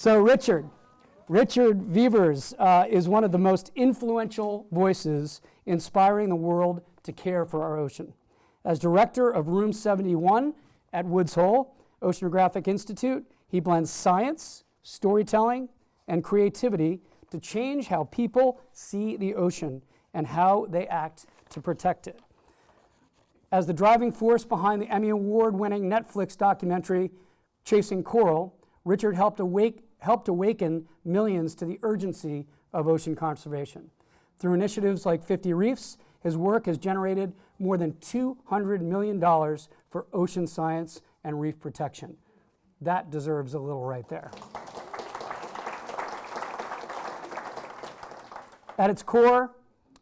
So Richard Vevers is one of the most influential voices inspiring the world to care for our ocean. As director of Room 71 at Woods Hole Oceanographic Institute, he blends science, storytelling, and creativity to change how people see the ocean and how they act to protect it. As the driving force behind the Emmy Award-winning Netflix documentary Chasing Coral, Richard helped awaken millions to the urgency of ocean conservation. Through initiatives like 50 Reefs, his work has generated more than $200 million for ocean science and reef protection. That deserves a little right there. At its core,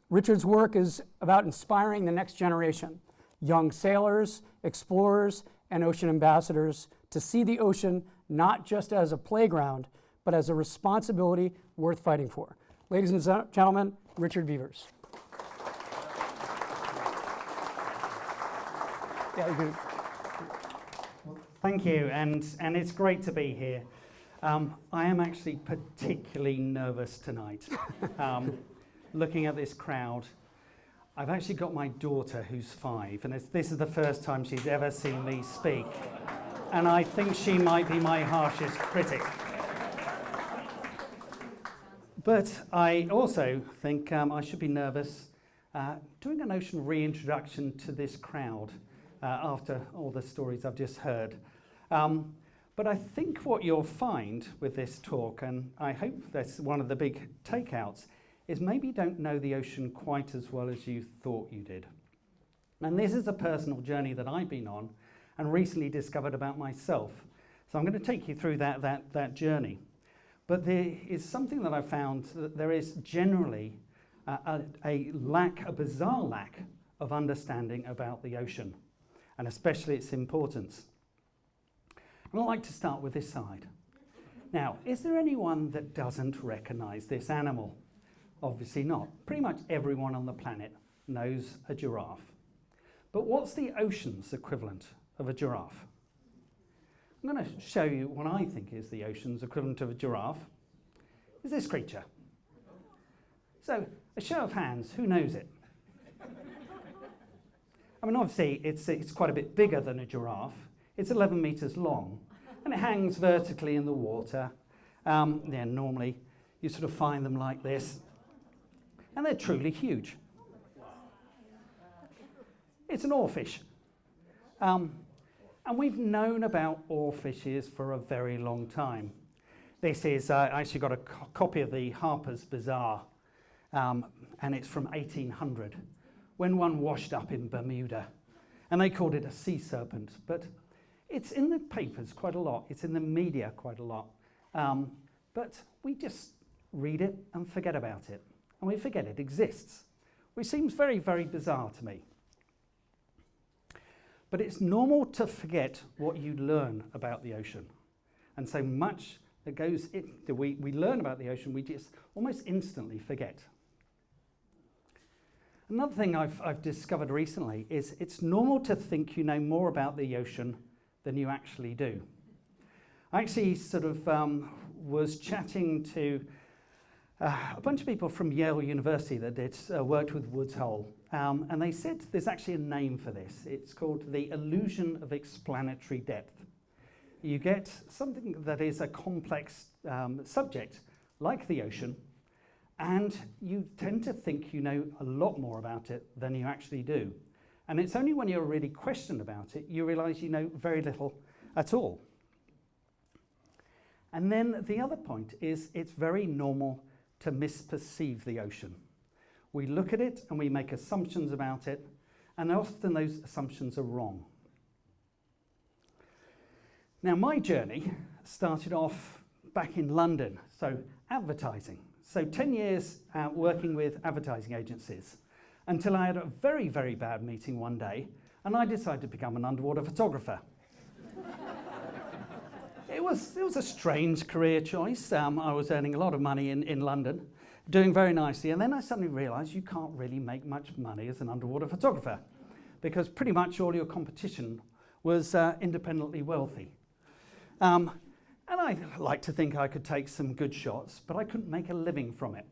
Richard's work is about inspiring the next generation, young sailors, explorers, and ocean ambassadors to see the ocean not just as a playground, but as a responsibility worth fighting for. Ladies and gentlemen, Richard Vevers. Thank you, and it's great to be here. I am actually particularly nervous tonight. Looking at this crowd, I've actually got my daughter who's 5, and this is the first time she's ever seen me speak. And I think she might be my harshest critic. But I also think I should be nervous doing an ocean reintroduction to this crowd after all the stories I've just heard. But I think what you'll find with this talk, and I hope that's one of the big takeouts, is maybe you don't know the ocean quite as well as you thought you did. And this is a personal journey that I've been on and recently discovered about myself. So I'm going to take you through that journey. But there is something that I found, that there is generally a bizarre lack of understanding about the ocean, and especially its importance. And I'd like to start with this side. Now, is there anyone that doesn't recognize this animal? Obviously not. Pretty much everyone on the planet knows a giraffe. But what's the ocean's equivalent of a giraffe? I'm going to show you what I think is the ocean's equivalent of a giraffe. Is this creature. So, a show of hands, who knows it? I mean, obviously, it's quite a bit bigger than a giraffe. It's 11 meters long, and it hangs vertically in the water. Normally, you sort of find them like this, and they're truly huge. It's an oarfish. And we've known about oarfishes for a very long time. This is, I actually got a copy of the Harper's Bazaar, and it's from 1800, when one washed up in Bermuda. And they called it a sea serpent, but it's in the papers quite a lot. It's in the media quite a lot. But we just read it and forget about it. And we forget it exists, which seems very, very bizarre to me. But it's normal to forget what you learn about the ocean. And so much that goes that we learn about the ocean, we just almost instantly forget. Another thing I've discovered recently is it's normal to think you know more about the ocean than you actually do. I actually sort of was chatting to a bunch of people from Yale University that did worked with Woods Hole, and they said there's actually a name for this. It's called the illusion of explanatory depth. You get something that is a complex subject, like the ocean, and you tend to think you know a lot more about it than you actually do. And it's only when you're really questioned about it, you realize you know very little at all. And then the other point is it's very normal to misperceive the ocean. We look at it and we make assumptions about it, and often those assumptions are wrong. Now, my journey started off back in London, so advertising. So 10 years working with advertising agencies, until I had a very, very bad meeting one day, and I decided to become an underwater photographer. It was a strange career choice. I was earning a lot of money in London, doing very nicely, and then I suddenly realized you can't really make much money as an underwater photographer, because pretty much all your competition was independently wealthy. And I like to think I could take some good shots, but I couldn't make a living from it.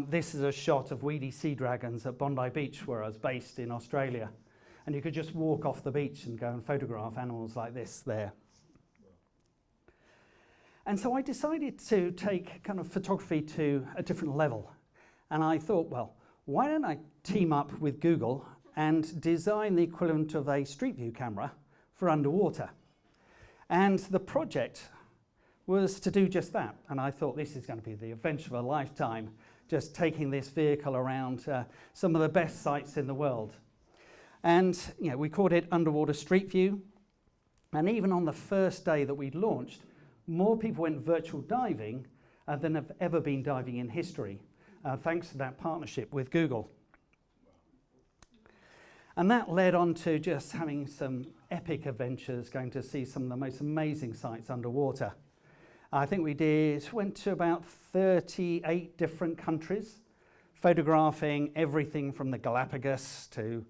This is a shot of weedy sea dragons at Bondi Beach, where I was based in Australia. And you could just walk off the beach and go and photograph animals like this there. And so I decided to take kind of photography to a different level. And I thought, well, why don't I team up with Google and design the equivalent of a Street View camera for underwater? And the project was to do just that. And I thought this is going to be the adventure of a lifetime, just taking this vehicle around some of the best sites in the world. And we called it Underwater Street View. And even on the first day that we'd launched, more people went virtual diving than have ever been diving in history, thanks to that partnership with Google. And that led on to just having some epic adventures, going to see some of the most amazing sites underwater. I think we went to about 38 different countries, photographing everything from the Galapagos to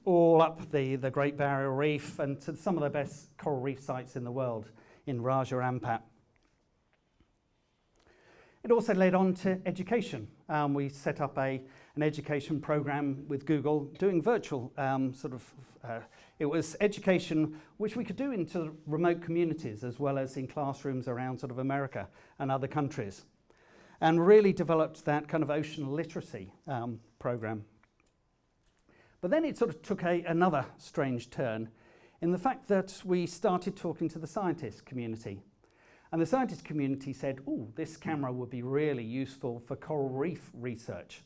all up the Great Barrier Reef and to some of the best coral reef sites in the world in Raja Ampat. It also led on to education. We set up an education program with Google doing virtual it was education which we could do into remote communities as well as in classrooms around sort of America and other countries, and really developed that kind of ocean literacy program. But then it sort of took another strange turn in the fact that we started talking to the scientist community. And the scientist community said, oh, this camera would be really useful for coral reef research.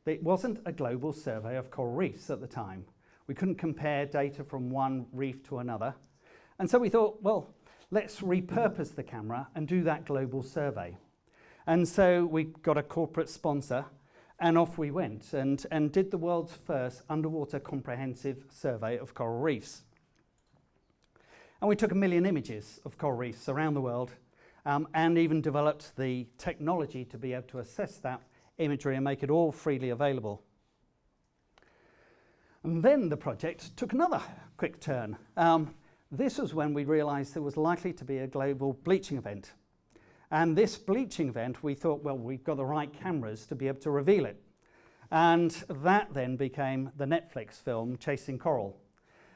It wasn't a global survey of coral reefs at the time. We couldn't compare data from one reef to another. And so we thought, well, let's repurpose the camera and do that global survey. And so we got a corporate sponsor, and off we went and did the world's first underwater comprehensive survey of coral reefs. And we took 1 million images of coral reefs around the world, and even developed the technology to be able to assess that imagery and make it all freely available. And then the project took another quick turn. This was when we realized there was likely to be a global bleaching event. And this bleaching event, we thought, well, we've got the right cameras to be able to reveal it. And that then became the Netflix film, Chasing Coral.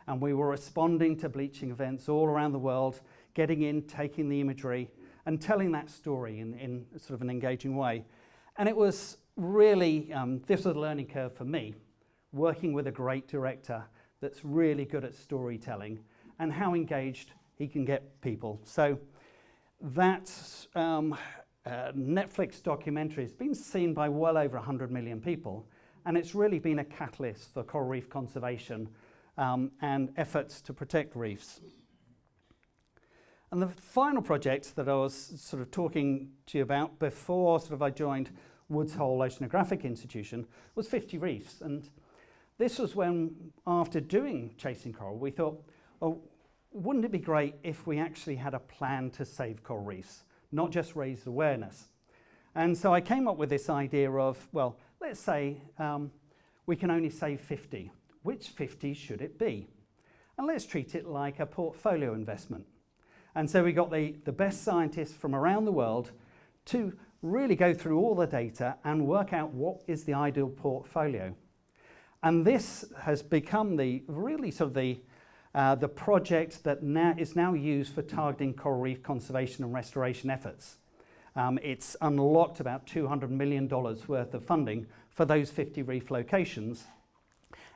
And we were responding to bleaching events all around the world, getting in, taking the imagery, and telling that story in sort of an engaging way. And it was really, this was a learning curve for me, working with a great director that's really good at storytelling and how engaged he can get people. So that Netflix documentary has been seen by well over 100 million people, and it's really been a catalyst for coral reef conservation and efforts to protect reefs. And the final project that I was sort of talking to you about before I joined Woods Hole Oceanographic Institution was 50 reefs. And this was when, after doing Chasing Coral, we thought, oh, wouldn't it be great if we actually had a plan to save coral reefs, not just raise awareness? And so I came up with this idea of, well, let's say we can only save 50. Which 50 should it be? And let's treat it like a portfolio investment. And so we got the best scientists from around the world to really go through all the data and work out what is the ideal portfolio. And this has become the project that is now used for targeting coral reef conservation and restoration efforts. It's unlocked about $200 million worth of funding for those 50 reef locations.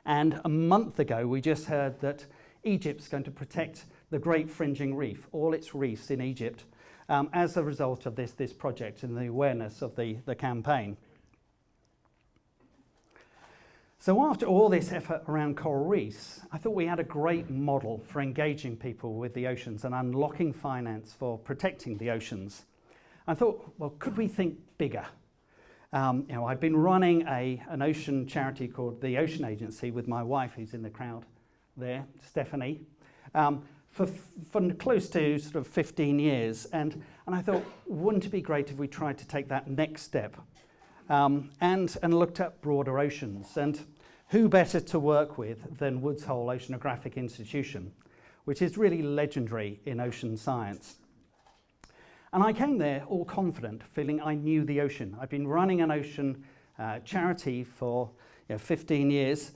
And a month ago, we just heard that Egypt's going to protect the Great Fringing Reef, all its reefs in Egypt, as a result of this project and the awareness of the campaign. So after all this effort around coral reefs, I thought we had a great model for engaging people with the oceans and unlocking finance for protecting the oceans. I thought, well, could we think bigger? I'd been running an ocean charity called the Ocean Agency with my wife, who's in the crowd there, Stephanie, for close to sort of 15 years. And I thought, wouldn't it be great if we tried to take that next step and looked at broader oceans? And who better to work with than Woods Hole Oceanographic Institution? which is really legendary in ocean science. And I came there all confident, feeling I knew the ocean. I'd been running an ocean charity for 15 years,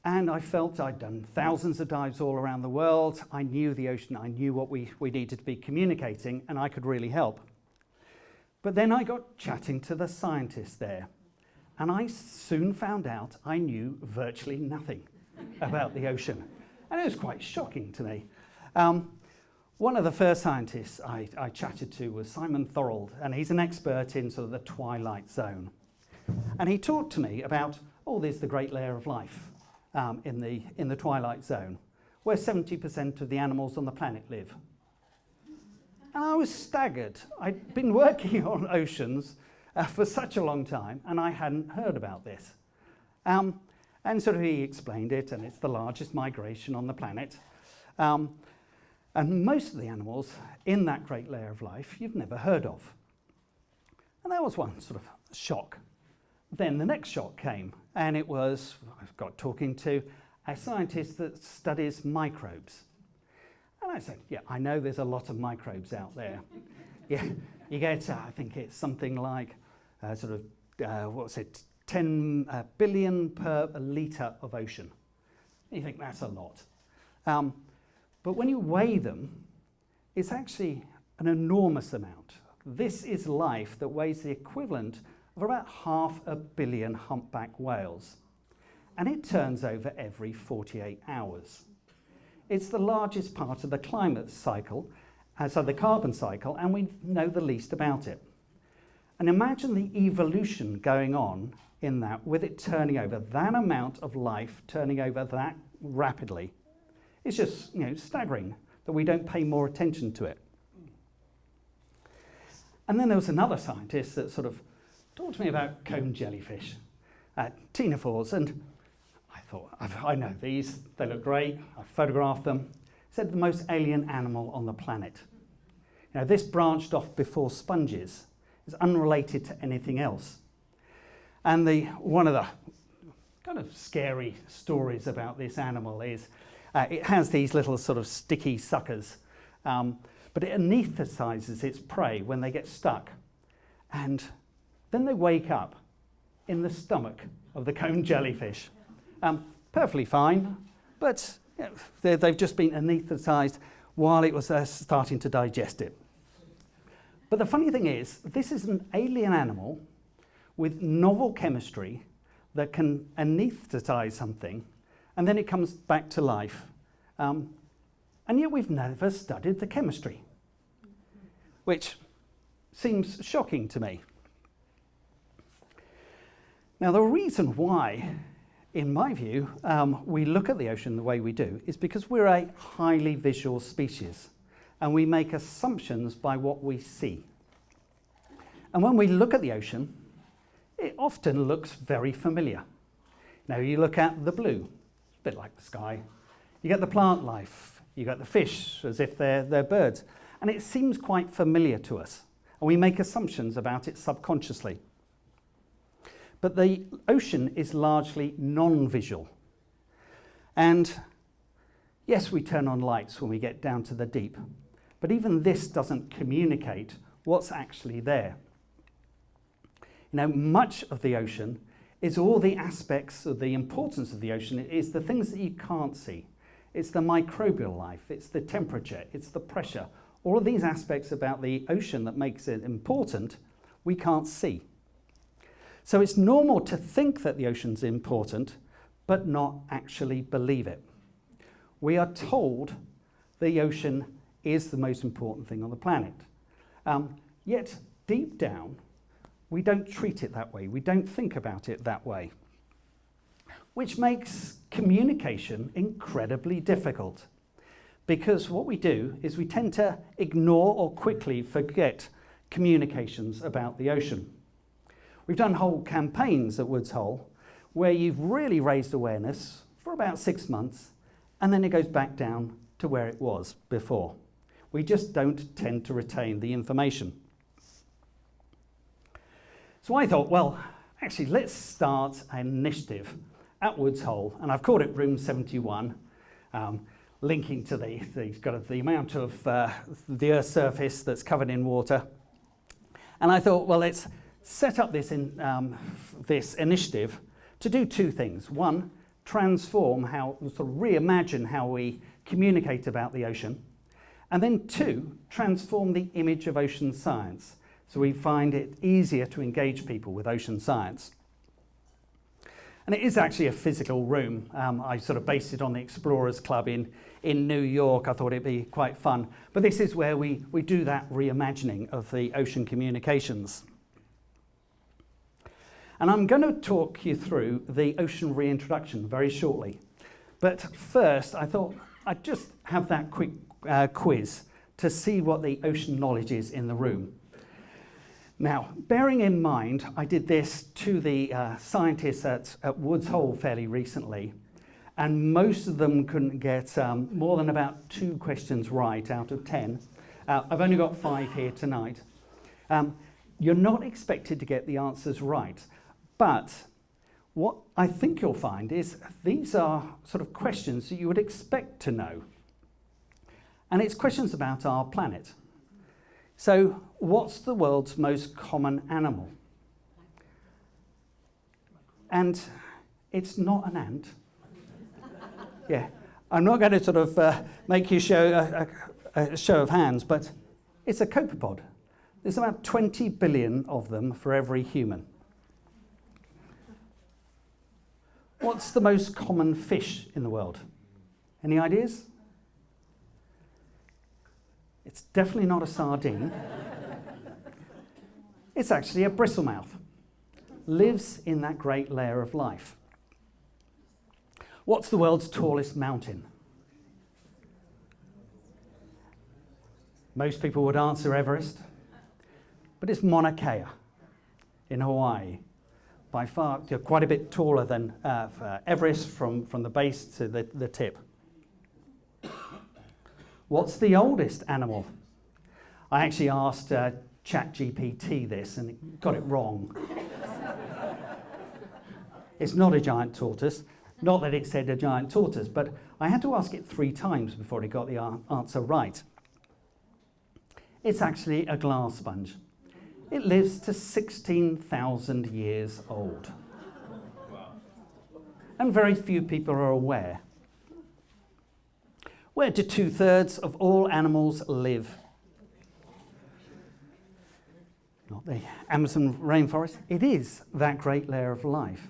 and I felt I'd done thousands of dives all around the world. I knew the ocean, I knew what we needed to be communicating, and I could really help. But then I got chatting to the scientists there, and I soon found out I knew virtually nothing about the ocean. And it was quite shocking to me. One of the first scientists I chatted to was Simon Thorold, and he's an expert in sort of the twilight zone. And he talked to me about, there's the great layer of life in the twilight zone, where 70% of the animals on the planet live. And I was staggered. I'd been working on oceans for such a long time, and I hadn't heard about this. And sort of he explained it, and it's the largest migration on the planet. And most of the animals in that great layer of life you've never heard of. And that was one sort of shock. Then the next shock came, and it was, I got talking to a scientist that studies microbes. And I said, I know there's a lot of microbes out there. You get, I think it's something like 10 billion per litre of ocean. You think that's a lot. But when you weigh them, it's actually an enormous amount. This is life that weighs the equivalent of about 500 million humpback whales. And it turns over every 48 hours. It's the largest part of the climate cycle, so the carbon cycle, and we know the least about it. And imagine the evolution going on in that, with it turning over, that amount of life turning over that rapidly. It's just, staggering that we don't pay more attention to it. And then there was another scientist that sort of talked to me about cone jellyfish, ctenophores, and I thought, I know these, they look great, I photographed them. Said the most alien animal on the planet. This branched off before sponges. It's unrelated to anything else. And one of the kind of scary stories about this animal is it has these little sort of sticky suckers, but it anesthetizes its prey when they get stuck. And then they wake up in the stomach of the cone jellyfish. Perfectly fine, but they've just been anesthetized while it was starting to digest it. But the funny thing is, this is an alien animal with novel chemistry that can anesthetize something, and then it comes back to life. And yet we've never studied the chemistry, which seems shocking to me. Now, the reason why, in my view, we look at the ocean the way we do is because we're a highly visual species, and we make assumptions by what we see. And when we look at the ocean, it often looks very familiar. Now, you look at the blue, it's a bit like the sky. You get the plant life, you get the fish as if they're birds, and it seems quite familiar to us, and we make assumptions about it subconsciously. But the ocean is largely non-visual. And yes, we turn on lights when we get down to the deep, but even this doesn't communicate what's actually there. Much of the ocean is all the aspects of the importance of the ocean. It is the things that you can't see. It's the microbial life, it's the temperature, it's the pressure. All of these aspects about the ocean that makes it important, we can't see. So it's normal to think that the ocean's important, but not actually believe it. We are told the ocean is the most important thing on the planet. Yet, deep down, we don't treat it that way. We don't think about it that way, which makes communication incredibly difficult, because what we do is we tend to ignore or quickly forget communications about the ocean. We've done whole campaigns at Woods Hole where you've really raised awareness for about 6 months, and then it goes back down to where it was before. We just don't tend to retain the information. So I thought, well, actually, let's start an initiative at Woods Hole, and I've called it Room 71. linking to the amount of the Earth's surface that's covered in water. And I thought, well, let's set up this initiative to do two things. One, transform sort of reimagine how we communicate about the ocean. And then two, transform the image of ocean science, so we find it easier to engage people with ocean science. And it is actually a physical room. I sort of based it on the Explorers Club in New York. I thought it'd be quite fun. But this is where we do that reimagining of the ocean communications. And I'm going to talk you through the ocean reintroduction very shortly. But first, I thought I'd just have that quick quiz to see what the ocean knowledge is in the room. Now, bearing in mind, I did this to the scientists at Woods Hole fairly recently, and most of them couldn't get more than about 2 questions right out of 10. I've only got 5 here tonight. You're not expected to get the answers right, but what I think you'll find is these are sort of questions that you would expect to know. And it's questions about our planet. So, what's the world's most common animal? And it's not an ant. Yeah, I'm not going to sort of make you show a show of hands, but it's a copepod. There's about 20 billion of them for every human. What's the most common fish in the world? Any ideas? It's definitely not a sardine. It's actually a bristlemouth. Lives in that great layer of life. What's the world's tallest mountain? Most people would answer Everest, but it's Mauna Kea in Hawaii. By far, quite a bit taller than Everest from the base to the tip. What's the oldest animal? I actually asked ChatGPT this and it got it wrong. It's not a giant tortoise. Not that it said a giant tortoise, but I had to ask it 3 times before it got the answer right. It's actually a glass sponge. It lives to 16,000 years old. Wow. And very few people are aware. Where do 2/3 of all animals live? Not the Amazon rainforest. It is that great layer of life.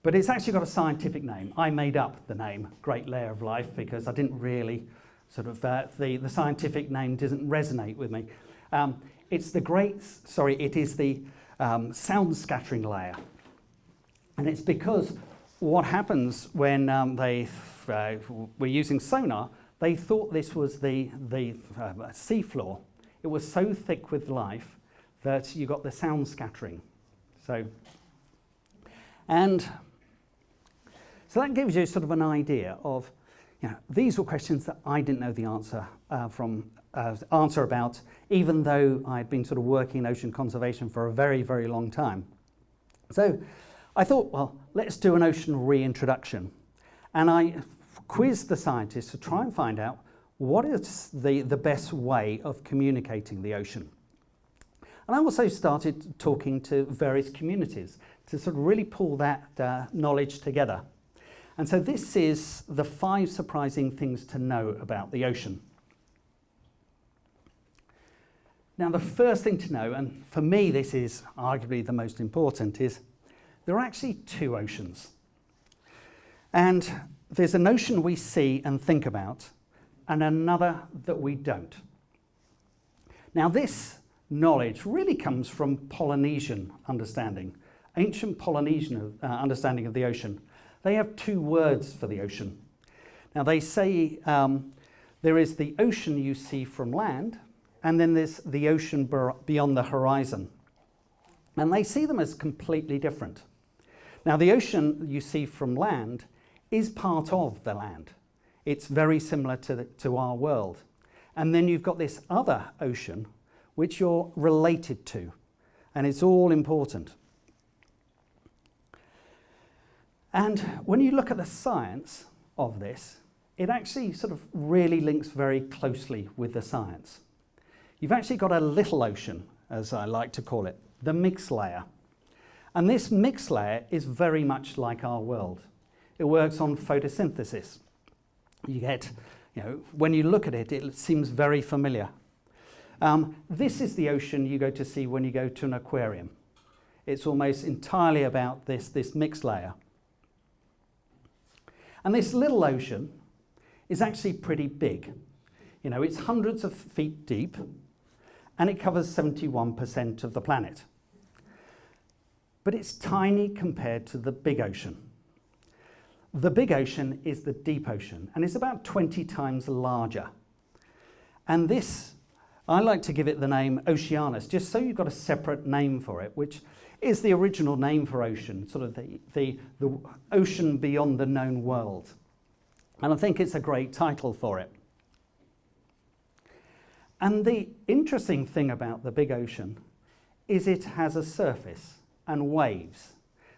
But it's actually got a scientific name. I made up the name, Great Layer of Life, because I didn't really sort of, the scientific name doesn't resonate with me. It is the sound scattering layer. And it's because what happens when they were using sonar, they thought this was the seafloor. It was so thick with life that you got the sound scattering. So that gives you sort of an idea of, these were questions that I didn't know the answer about, even though I'd been sort of working in ocean conservation for a very, very long time. So I thought, well, let's do an ocean reintroduction. And I quizzed the scientists to try and find out what is the best way of communicating the ocean. And I also started talking to various communities to sort of really pull that knowledge together. And so this is the 5 surprising things to know about the ocean. Now, the first thing to know, and for me this is arguably the most important, is there are actually 2 oceans. And there's an ocean we see and think about, and another that we don't. Now, this knowledge really comes from Polynesian understanding, ancient Polynesian understanding of the ocean. They have 2 words for the ocean. Now, they say there is the ocean you see from land, and then there's the ocean beyond the horizon. And they see them as completely different. Now, the ocean you see from land is part of the land. It's very similar to our world. And then you've got this other ocean, which you're related to, and it's all important. And when you look at the science of this, it actually sort of really links very closely with the science. You've actually got a little ocean, as I like to call it, the mixed layer. And this mixed layer is very much like our world. It works on photosynthesis. You get, when you look at it, it seems very familiar. This is the ocean you go to see when you go to an aquarium. It's almost entirely about this mixed layer. And this little ocean is actually pretty big. It's hundreds of feet deep, and it covers 71% of the planet. But it's tiny compared to the big ocean. The big ocean is the deep ocean, and it's about 20 times larger. And this, I like to give it the name Oceanus, just so you've got a separate name for it, which is the original name for ocean, sort of the ocean beyond the known world. And I think it's a great title for it. And the interesting thing about the big ocean is it has a surface and waves.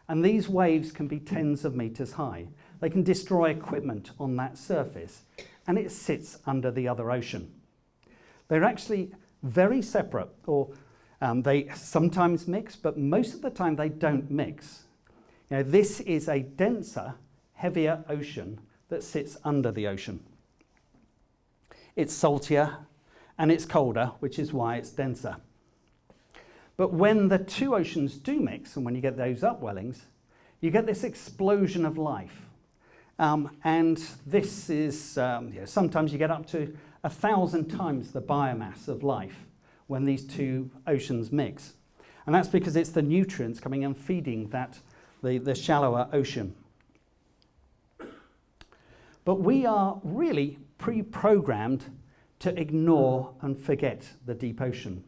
And these waves can be tens of meters high. They can destroy equipment on that surface, and it sits under the other ocean. They're actually very separate, or they sometimes mix, but most of the time they don't mix. This is a denser, heavier ocean that sits under the ocean. It's saltier and it's colder, which is why it's denser. But when the two oceans do mix, and when you get those upwellings, you get this explosion of life. And this is, sometimes you get up to 1,000 times the biomass of life when these two oceans mix. And that's because it's the nutrients coming and feeding the shallower ocean. But we are really pre-programmed to ignore and forget the deep ocean.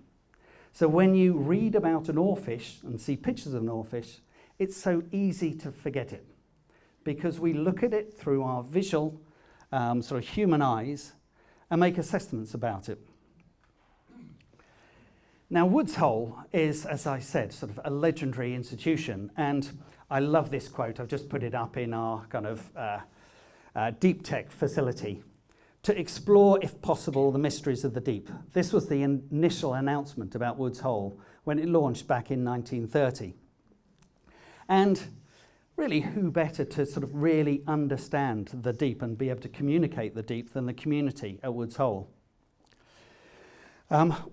So when you read about an oarfish and see pictures of an oarfish, it's so easy to forget it because we look at it through our visual sort of human eyes and make assessments about it. Now, Woods Hole is, as I said, sort of a legendary institution, and I love this quote. I've just put it up in our kind of deep tech facility. To explore, if possible, the mysteries of the deep. This was the initial announcement about Woods Hole when it launched back in 1930. And really, who better to sort of really understand the deep and be able to communicate the deep than the community at Woods Hole?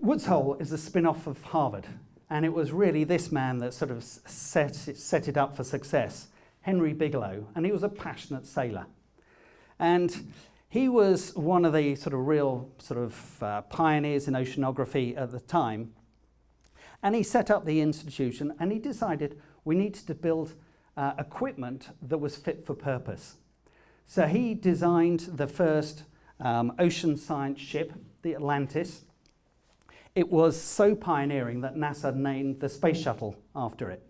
Woods Hole is a spin-off of Harvard, and it was really this man that sort of set it up for success, Henry Bigelow, and he was a passionate sailor. And he was one of the sort of real sort of pioneers in oceanography at the time. And he set up the institution, and he decided we needed to build equipment that was fit for purpose. So he designed the first ocean science ship, the Atlantis. It was so pioneering that NASA named the space shuttle after it.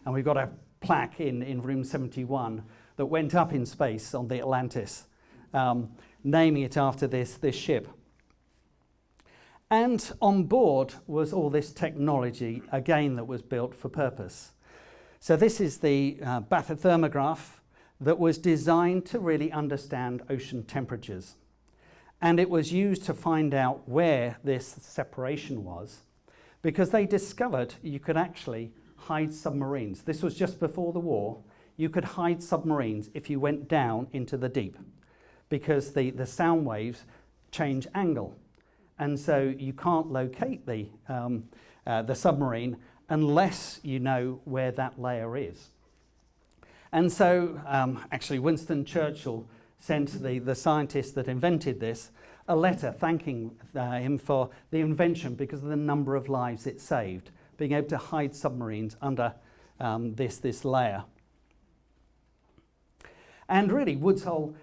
And we've got a plaque in room 71 that went up in space on the Atlantis, naming it after this ship. And on board was all this technology, again, that was built for purpose. So this is the bathythermograph that was designed to really understand ocean temperatures. And it was used to find out where this separation was, because they discovered you could actually hide submarines. This was just before the war. You could hide submarines if you went down into the deep, because the sound waves change angle. And so you can't locate the submarine unless you know where that layer is. And so actually Winston Churchill sent the scientist that invented this a letter thanking him for the invention because of the number of lives it saved, being able to hide submarines under this layer. And really, Woods Hole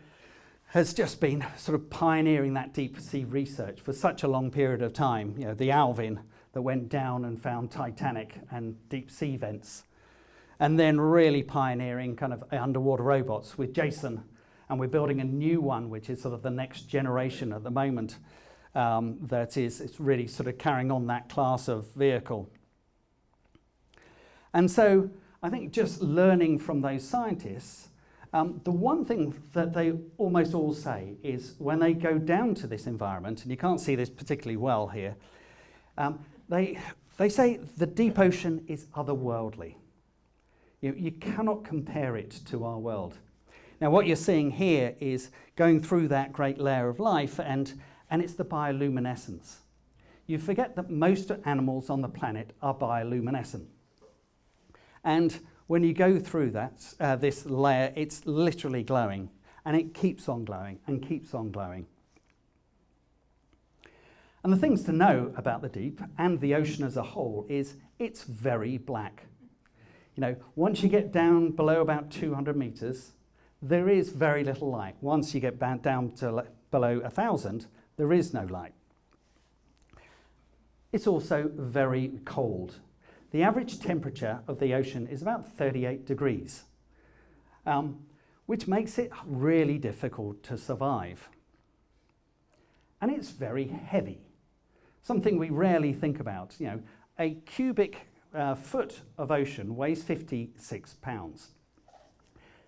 has just been sort of pioneering that deep sea research for such a long period of time. You know, the Alvin that went down and found Titanic and deep sea vents. And then really pioneering kind of underwater robots with Jason. And we're building a new one, which is sort of the next generation at the moment, that is it's really sort of carrying on that class of vehicle. And so I think just learning from those scientists The one thing that they almost all say is when they go down to this environment, and you can't see this particularly well here, they say the deep ocean is otherworldly. You cannot compare it to our world. Now what you're seeing here is going through that great layer of life, and it's the bioluminescence. You forget that most animals on the planet are bioluminescent. And when you go through that, this layer, it's literally glowing, and it keeps on glowing and keeps on glowing. And the things to know about the deep and the ocean as a whole is it's very black. You know, once you get down below about 200 meters, there is very little light. Once you get down to below 1,000, there is no light. It's also very cold. The average temperature of the ocean is about 38 degrees, which makes it really difficult to survive. And it's very heavy, something we rarely think about. You know, a cubic foot of ocean weighs 56 pounds.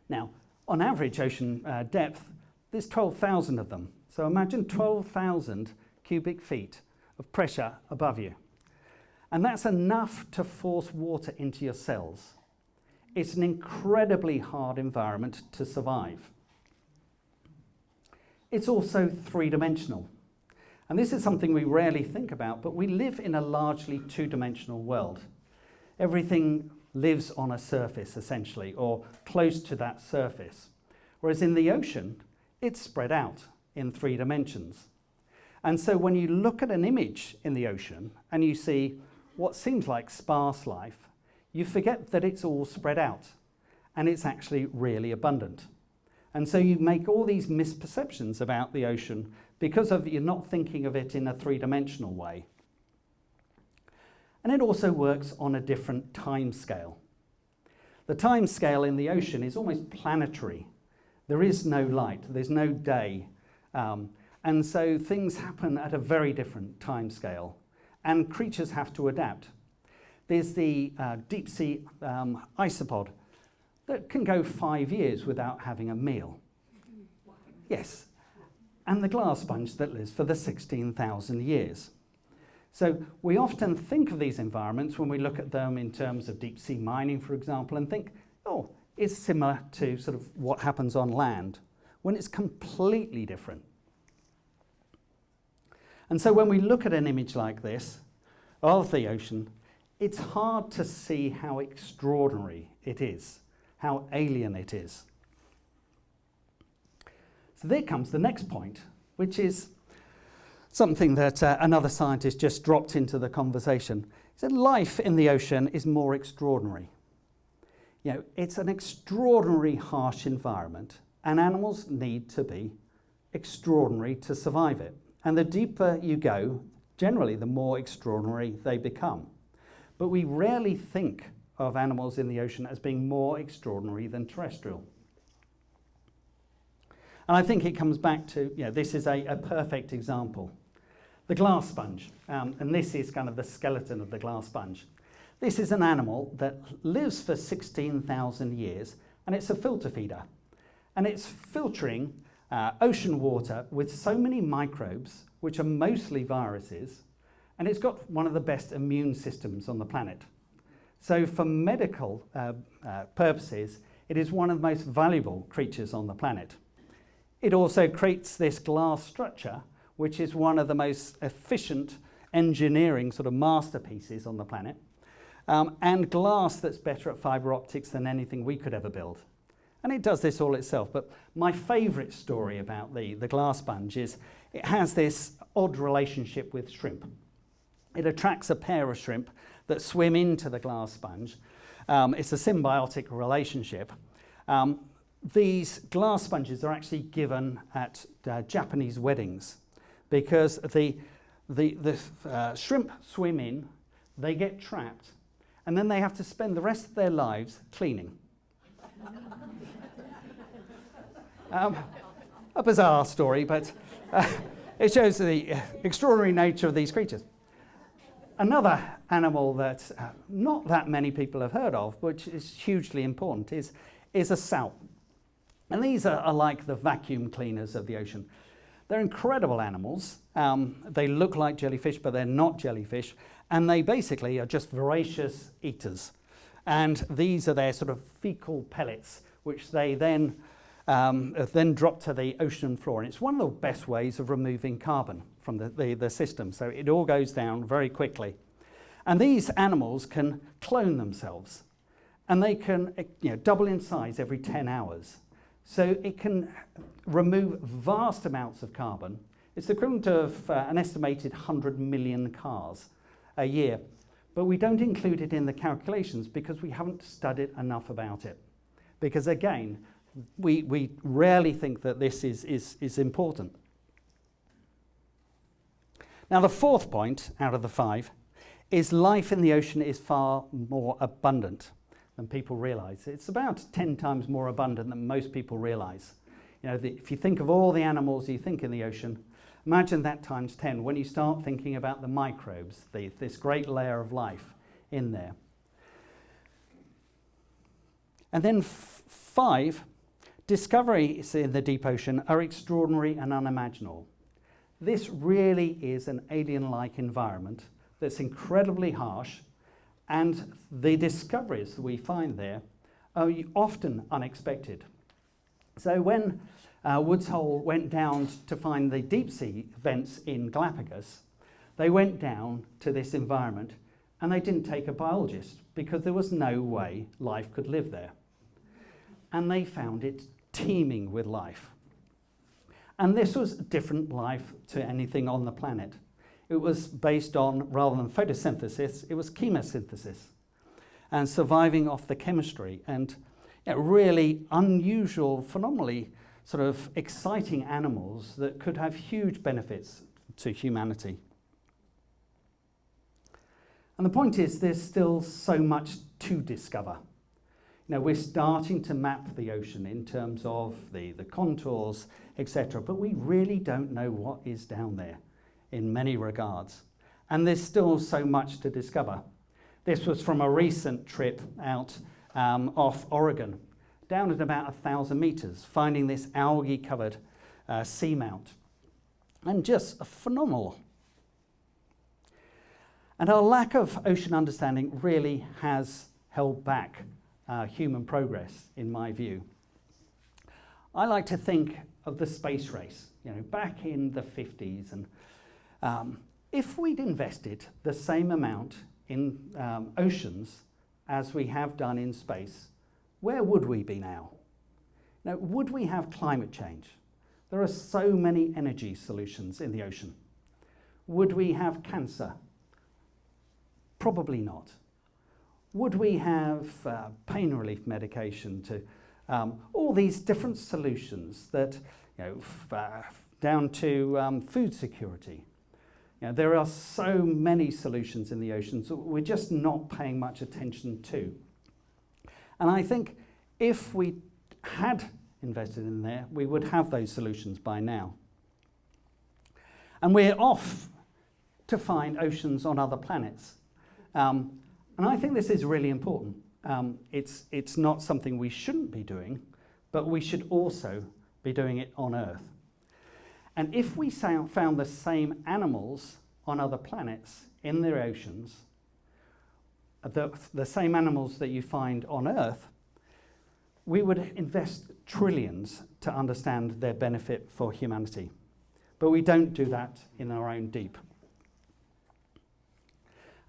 Now, on average ocean depth, there's 12,000 of them. So imagine 12,000 cubic feet of pressure above you. And that's enough to force water into your cells. It's an incredibly hard environment to survive. It's also three-dimensional. And this is something we rarely think about, but we live in a largely two-dimensional world. Everything lives on a surface, essentially, or close to that surface. Whereas in the ocean, it's spread out in 3 dimensions. And so when you look at an image in the ocean and you see what seems like sparse life, you forget that it's all spread out and it's actually really abundant. And so you make all these misperceptions about the ocean because of you're not thinking of it in a 3-dimensional way. And it also works on a different time scale. The time scale in the ocean is almost planetary. There is no light, there's no day. And so things happen at a very different time scale. And creatures have to adapt. There's the deep sea isopod that can go 5 years without having a meal. Yes. And the glass sponge that lives for the 16,000 years. So we often think of these environments when we look at them in terms of deep sea mining, for example, and think, oh, it's similar to sort of what happens on land, when it's completely different. And so when we look at an image like this of the ocean, it's hard to see how extraordinary it is, how alien it is. So there comes the next point, which is something that another scientist just dropped into the conversation. He said life in the ocean is more extraordinary. You know, it's an extraordinary harsh environment, and animals need to be extraordinary to survive it. And the deeper you go, generally the more extraordinary they become. But we rarely think of animals in the ocean as being more extraordinary than terrestrial. And I think it comes back to, you know, this is a perfect example. The glass sponge, and this is kind of the skeleton of the glass sponge. This is an animal that lives for 16,000 years, and it's a filter feeder. And it's filtering ocean water with so many microbes, which are mostly viruses, and it's got one of the best immune systems on the planet. So for medical purposes, it is one of the most valuable creatures on the planet. It also creates this glass structure, which is one of the most efficient engineering sort of masterpieces on the planet, and glass that's better at fiber optics than anything we could ever build. And it does this all itself. But my favourite story about the glass sponge is it has this odd relationship with shrimp. It attracts a pair of shrimp that swim into the glass sponge. It's a symbiotic relationship. These glass sponges are actually given at Japanese weddings because the shrimp swim in, they get trapped, and then they have to spend the rest of their lives cleaning. A bizarre story, but it shows the extraordinary nature of these creatures. Another animal that not that many people have heard of, which is hugely important, is a salp. And these are like the vacuum cleaners of the ocean. They're incredible animals. They look like jellyfish, but they're not jellyfish. And they basically are just voracious eaters. And these are their sort of fecal pellets, which they then drop to the ocean floor. And it's one of the best ways of removing carbon from the system. So it all goes down very quickly. And these animals can clone themselves. And they can double in size every 10 hours. So it can remove vast amounts of carbon. It's the equivalent of an estimated 100 million cars a year. But we don't include it in the calculations because we haven't studied enough about it. Because again, we rarely think that this is important. Now the fourth point out of the 5 is life in the ocean is far more abundant than people realize. It's about 10 times more abundant than most people realize. If you think of all the animals you think in the ocean, imagine that times 10 when you start thinking about the microbes, this great layer of life in there. And then 5, discoveries in the deep ocean are extraordinary and unimaginable. This really is an alien-like environment that's incredibly harsh, and the discoveries that we find there are often unexpected. So when Woods Hole went down to find the deep sea vents in Galapagos, they went down to this environment and they didn't take a biologist because there was no way life could live there. And they found it teeming with life. And this was different life to anything on the planet. It was based on, rather than photosynthesis, it was chemosynthesis and surviving off the chemistry and really unusual, phenomenally sort of exciting animals that could have huge benefits to humanity. And the point is there's still so much to discover. We're starting to map the ocean in terms of the contours, etc., but we really don't know what is down there in many regards. And there's still so much to discover. This was from a recent trip out off Oregon, down at about 1,000 meters, finding this algae-covered seamount. And just phenomenal. And our lack of ocean understanding really has held back human progress, in my view. I like to think of the space race, back in the 50s. And if we'd invested the same amount in oceans as we have done in space, where would we be now? Would we have climate change? There are so many energy solutions in the ocean. Would we have cancer? Probably not. Would we have pain relief medication to all these different solutions that, down to food security? There are so many solutions in the oceans that we're just not paying much attention to. And I think if we had invested in there, we would have those solutions by now. And we're off to find oceans on other planets. And I think this is really important. It's not something we shouldn't be doing, but we should also be doing it on Earth. And if we found the same animals on other planets in their oceans, the same animals that you find on Earth, we would invest trillions to understand their benefit for humanity. But we don't do that in our own deep.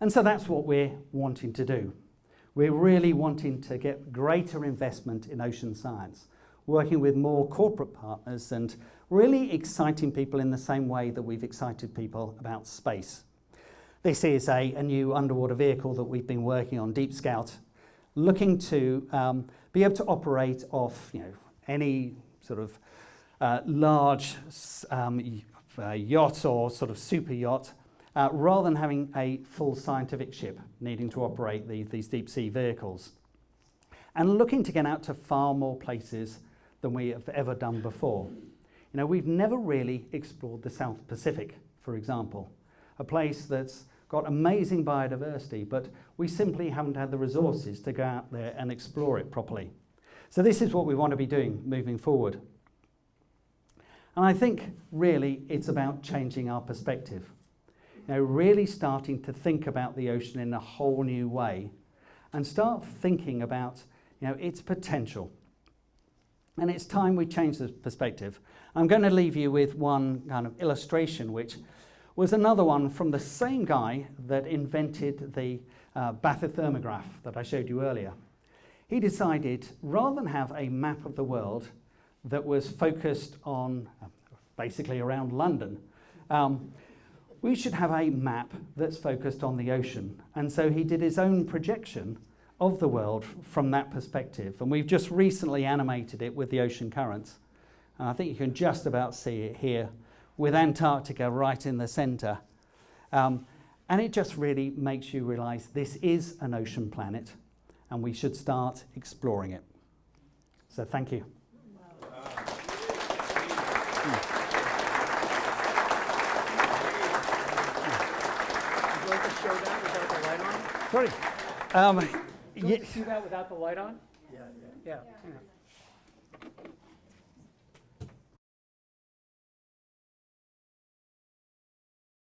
And so that's what we're wanting to do. We're really wanting to get greater investment in ocean science, working with more corporate partners and really exciting people in the same way that we've excited people about space. This is a new underwater vehicle that we've been working on, Deep Scout, looking to be able to operate off any sort of large yacht or sort of super yacht, rather than having a full scientific ship needing to operate these deep sea vehicles. And looking to get out to far more places than we have ever done before. We've never really explored the South Pacific, for example, a place that's got amazing biodiversity, but we simply haven't had the resources to go out there and explore it properly. So this is what we want to be doing moving forward. And I think really it's about changing our perspective. You know, really starting to think about the ocean in a whole new way and start thinking about, you know, its potential. And it's time we change the perspective. I'm going to leave you with one kind of illustration, which was another one from the same guy that invented the bathythermograph that I showed you earlier. He decided, rather than have a map of the world that was focused on basically around London, we should have a map that's focused on the ocean. And so he did his own projection of the world from that perspective. And we've just recently animated it with the ocean currents. And I think you can just about see it here with Antarctica right in the center. And it just really makes you realize this is an ocean planet and we should start exploring it. So thank you. Show that without the light on? Sorry. Do you want to see that without the light on? Yeah. Yeah.